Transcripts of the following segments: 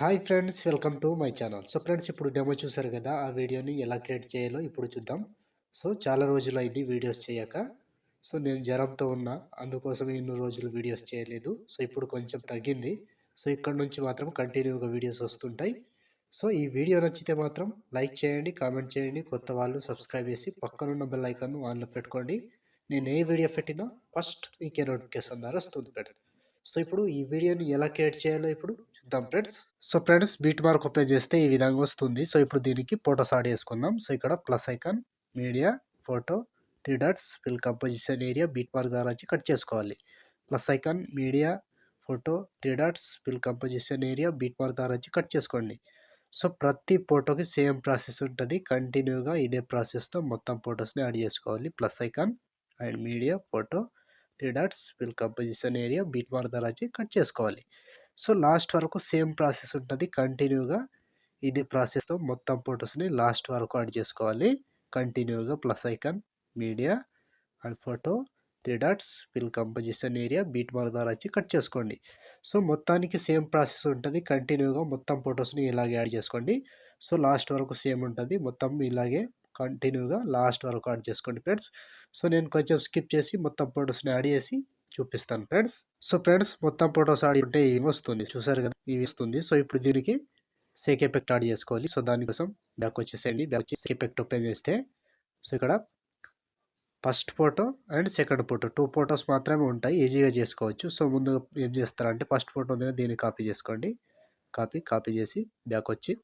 Hi friends, welcome to my channel. So friends, ఇప్పుడు demo చూసారు కదా, ఆ వీడియోని ఎలా క్రియేట్ చేయాలో ఇప్పుడు చూద్దాం. సో చాలా రోజులైంది వీడియోస్ చేయక. సో నేను జ్వరంతో ఉన్నా, అందుకోసం ఇన్ని రోజులు వీడియోస్ చేయలేదు. సో ఇప్పుడు కొంచెం తగ్గింది. సో ఇక్కడ నుంచి మాత్రం కంటిన్యూగా వీడియోస్ వస్తుంటాయి. సో ఈ వీడియో నచ్చితే మాత్రం లైక్ చేయండి, కామెంట్ చేయండి, కొత్త వాళ్ళు సబ్స్క్రైబ్ చేసి పక్కనున్న బెల్ ఐకాన్ ఆన్లో పెట్టుకోండి. నేను ఏ వీడియో పెట్టినా ఫస్ట్ మీకే నోటిఫికేషన్ ద్వారా వస్తుంది ఫ్రెండ్స్. సో ఇప్పుడు ఈ వీడియోని ఎలా క్రియేట్ చేయాలో ఇప్పుడు చూద్దాం friends. So friends, beat mark apply చేస్తే ఈ విధంగా వస్తుంది. సో ఇప్పుడు దీనికి ఫోటోస్ యాడ్ చేసుకుందాం. సో ఇక్కడ plus icon, media, photo, 3 dots, fill composition area beat mark ద్వారా వచ్చి కట్ చేసుకోవాలి. Plus icon, media, photo, 3 dots, fill composition area beat mark ద్వారా వచ్చి కట్ చేసుకోండి. సో ప్రతి ఫోటోకి సేమ్ ప్రాసెస్ ఉంటుంది. కంటిన్యూగా ఇదే ప్రాసెస్తో మొత్తం ఫొటోస్ని యాడ్ చేసుకోవాలి. Plus icon and media, photo, 3 dots, fill composition area beat mark ద్వారా వచ్చి కట్ చేసుకోవాలి. సో లాస్ట్ వరకు సేమ్ ప్రాసెస్ ఉంటుంది. కంటిన్యూగా ఇది ప్రాసెస్తో మొత్తం ఫొటోస్ని లాస్ట్ వరకు యాడ్ చేసుకోవాలి. కంటిన్యూగా plus icon, media and photo, 3 dots, fill composition area beat mark ద్వారా వచ్చి కట్ చేసుకోండి. సో మొత్తానికి సేమ్ ప్రాసెస్ ఉంటుంది. కంటిన్యూగా మొత్తం ఫొటోస్ని ఇలాగే యాడ్ చేసుకోండి. సో లాస్ట్ వరకు సేమ్ ఉంటుంది. మొత్తం ఇలాగే కంటిన్యూగా లాస్ట్ వరకు యాడ్ చేసుకోండి ఫ్రెండ్స్. సో నేను కొంచెం స్కిప్ చేసి మొత్తం ఫొటోస్ని యాడ్ చేసి చూపిస్తాను ఫ్రెండ్స్. సో ఫ్రెండ్స్, మొత్తం ఫొటోస్ యాడ్ ఉంటే ఇవి వస్తుంది, చూసారు కదా, ఇవి వస్తుంది. సో ఇప్పుడు దీనికి సేక్ ఎఫెక్ట్ యాడ్ చేసుకోవాలి. సో దానికోసం బ్యాక్ వచ్చేసేయండి. బ్యాక్ వచ్చి సేక్ ఎఫెక్ట్ ఓపెన్ చేస్తే సో ఇక్కడ first photo and second photo 2 photos మాత్రమే ఉంటాయి. ఈజీగా చేసుకోవచ్చు. సో ముందు ఏం చేస్తారంటే ఫస్ట్ ఫోటో ఉంది కదా, దీన్ని కాపీ చేసుకోండి. కాపీ చేసి బ్యాక్ వచ్చి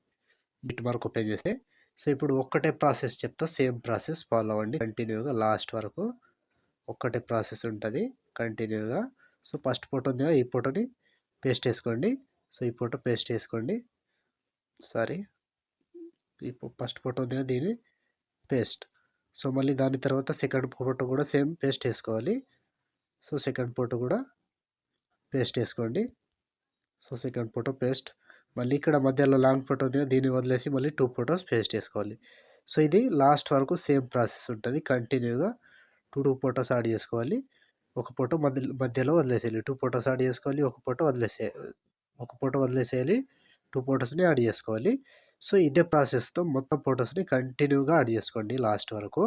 బిట్ మార్క్ ఓపెన్ చేస్తే సో ఇప్పుడు ఒక్కటే ప్రాసెస్ చెప్తా, సేమ్ ప్రాసెస్ ఫాలో అవ్వండి కంటిన్యూగా లాస్ట్ వరకు. ఒక్కటే ప్రాసెస్ ఉంటుంది కంటిన్యూగా. సో ఫస్ట్ ఫోటో ఉంది కదా, ఈ ఫోటోని పేస్ట్ చేసుకోండి. సో ఈ ఫోటో పేస్ట్ చేసుకోండి. సారీ, ఈ ఫస్ట్ ఫోటో ఉంది కదా, దీన్ని పేస్ట్. సో మళ్ళీ దాని తర్వాత సెకండ్ ఫోటో కూడా సేమ్ పేస్ట్ వేసుకోవాలి. సో సెకండ్ ఫోటో కూడా పేస్ట్ వేసుకోండి. So second photo paste. మళ్ళీ ఇక్కడ మధ్యలో లాంగ్ ఫోటో ఉంది, దీన్ని వదిలేసి మళ్ళీ 2 ఫొటోస్ పేస్ట్ వేసుకోవాలి. సో ఇది లాస్ట్ వరకు సేమ్ ప్రాసెస్ ఉంటుంది. కంటిన్యూగా 2 ఫొటోస్ యాడ్ చేసుకోవాలి. ఒక ఫోటో మధ్యలో వదిలేసేయాలి. 2 ఫొటోస్ యాడ్ చేసుకోవాలి. ఒక ఫోటో వదిలేసేయాలి. 2 ఫొటోస్ని యాడ్ చేసుకోవాలి. సో ఇదే ప్రాసెస్తో మొత్తం ఫొటోస్ని కంటిన్యూగా యాడ్ చేసుకోండి లాస్ట్ వరకు.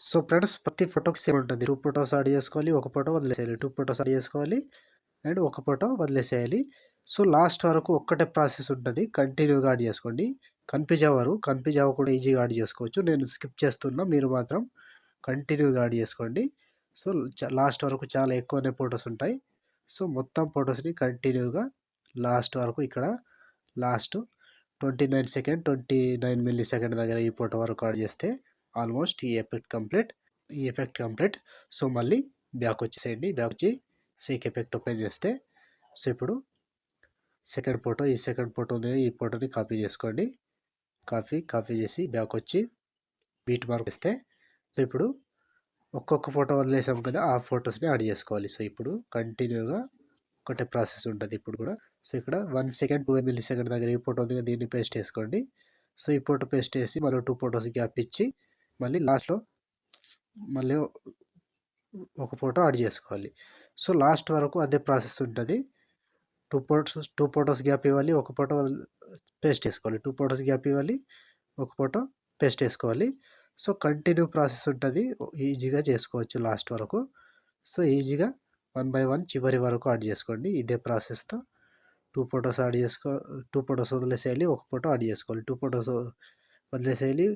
సో ఫ్రెండ్స్, ప్రతి ఫోటోకి సేమ్ ఉంటుంది. 2 ఫొటోస్ యాడ్ చేసుకోవాలి, ఒక ఫోటో వదిలేసేయాలి. 2 ఫొటోస్ యాడ్ చేసుకోవాలి అండ్ ఒక ఫోటో వదిలేసేయాలి. సో లాస్ట్ వరకు ఒక్కటే ప్రాసెస్ ఉంటుంది. కంటిన్యూగా యాడ్ చేసుకోండి. కన్ఫ్యూజ్ అవ్వకుండా ఈజీగా యాడ్ చేసుకోవచ్చు. నేను స్కిప్ చేస్తున్నా, మీరు మాత్రం కంటిన్యూగా యాడ్ చేసుకోండి. సో లాస్ట్ వరకు చాలా ఎక్కువనే ఫొటోస్ ఉంటాయి. సో మొత్తం ఫొటోస్ని కంటిన్యూగా లాస్ట్ వరకు ఇక్కడ లాస్ట్ 29 సెకండ్ 29 మిల్లీ సెకండ్ దగ్గర ఈ ఫోటో వరకు యాడ్ చేస్తే ఆల్మోస్ట్ ఈ ఎఫెక్ట్ కంప్లీట్. సో మళ్ళీ బ్యాక్ వచ్చేసేయండి. బ్యాక్ వచ్చి సేక్ ఎఫెక్ట్ ఓపెన్ చేస్తే సో ఇప్పుడు సెకండ్ ఫోటో, ఈ సెకండ్ ఫోటో ఉంది, ఈ ఫోటోని కాపీ చేసుకోండి. కాపీ చేసి బ్యాక్ వచ్చి బీట్ మార్క్ ఇస్తే సో ఇప్పుడు ఒక్కొక్క ఫోటో వదిలేసాం కదా, ఆ ఫొటోస్ని యాడ్ చేసుకోవాలి. సో ఇప్పుడు కంటిన్యూగా ఒకటే ప్రాసెస్ ఉంటుంది ఇప్పుడు కూడా. సో ఇక్కడ 1 సెకండ్ 2 మిల్లీ సెకండ్ దగ్గర ఈ ఫోటో ఉంది కదా, దీన్ని పేస్ట్ చేసుకోండి. సో ఈ ఫోటో పేస్ట్ చేసి మళ్ళీ 2 ఫొటోస్ గ్యాప్ ఇచ్చి మళ్ళీ లాస్ట్లో మళ్ళీ ఒక ఫోటో యాడ్ చేసుకోవాలి. సో లాస్ట్ వరకు అదే ప్రాసెస్ ఉంటుంది. 2 ఫొటోస్ గ్యాప్ ఇవ్వాలి, ఒక ఫోటో పేస్ట్ చేసుకోవాలి. 2 ఫొటోస్ గ్యాప్ ఇవ్వాలి, ఒక ఫోటో పేస్ట్ చేసుకోవాలి. సో కంటిన్యూ ప్రాసెస్ ఉంటుంది. ఈజీగా చేసుకోవచ్చు లాస్ట్ వరకు. సో ఈజీగా 1 బై 1 చివరి వరకు యాడ్ చేసుకోండి ఇదే ప్రాసెస్తో. 2 ఫొటోస్ వదిలేసేయాలి, ఒక ఫోటో యాడ్ చేసుకోవాలి. 2 ఫొటోస్ వదిలేసేయాలి,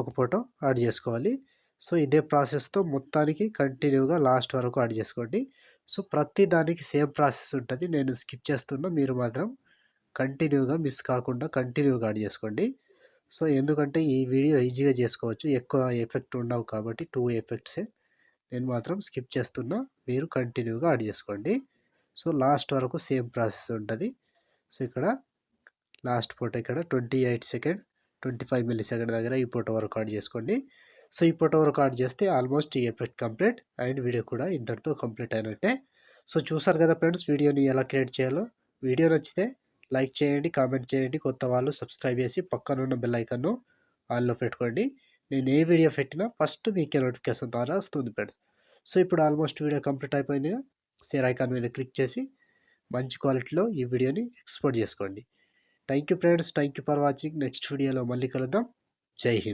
ఒక ఫోటో యాడ్ చేసుకోవాలి. సో ఇదే ప్రాసెస్తో మొత్తానికి కంటిన్యూగా లాస్ట్ వరకు యాడ్ చేసుకోండి. సో ప్రతి దానికి సేమ్ ప్రాసెస్ ఉంటుంది. నేను స్కిప్ చేస్తున్నా, మీరు మాత్రం కంటిన్యూగా మిస్ కాకుండా కంటిన్యూగా యాడ్ చేసుకోండి. సో ఎందుకంటే ఈ వీడియో ఈజీగా చేసుకోవచ్చు, ఎక్కువ ఎఫెక్ట్ ఉండవు కాబట్టి 2 ఎఫెక్ట్సే. నేను మాత్రం స్కిప్ చేస్తున్నా, మీరు కంటిన్యూగా యాడ్ చేసుకోండి. సో లాస్ట్ వరకు సేమ్ ప్రాసెస్ ఉంటుంది. సో ఇక్కడ లాస్ట్ ఫోటో ఇక్కడ 28 సెకండ్ 25 మిల్లీ సెకండ్ దగ్గర ఈ ఫోటో వరకు యాడ్ చేసుకోండి. సో ఈ ఫోటో వరకు యాడ్ చేస్తే ఆల్మోస్ట్ ఈ ఎఫెక్ట్ కంప్లీట్ అండ్ వీడియో కూడా ఇంతటితో కంప్లీట్ అయినట్టే. సో చూసారు కదా ఫ్రెండ్స్, వీడియోని ఎలా క్రియేట్ చేయాలో. వీడియో నచ్చితే లైక్ చేయండి, కామెంట్ చేయండి, కొత్త వాళ్ళు సబ్స్క్రైబ్ చేసి పక్కనున్న బెల్ ఐకాన్ను ఆన్లో పెట్టుకోండి. నేను ఏ వీడియో పెట్టినా ఫస్ట్ మీకే నోటిఫికేషన్ ద్వారా వస్తుంది ఫ్రెండ్స్. సో ఇప్పుడు ఆల్మోస్ట్ వీడియో కంప్లీట్ అయిపోయిందిగా. షేర్ ఐకాన్ మీద క్లిక్ చేసి మంచి క్వాలిటీలో ఈ వీడియోని ఎక్స్పోర్ట్ చేసుకోండి. Thank you friends. Thank you for watching. Next వీడియోలో మళ్ళీ కలుద్దాం. జై హింద్.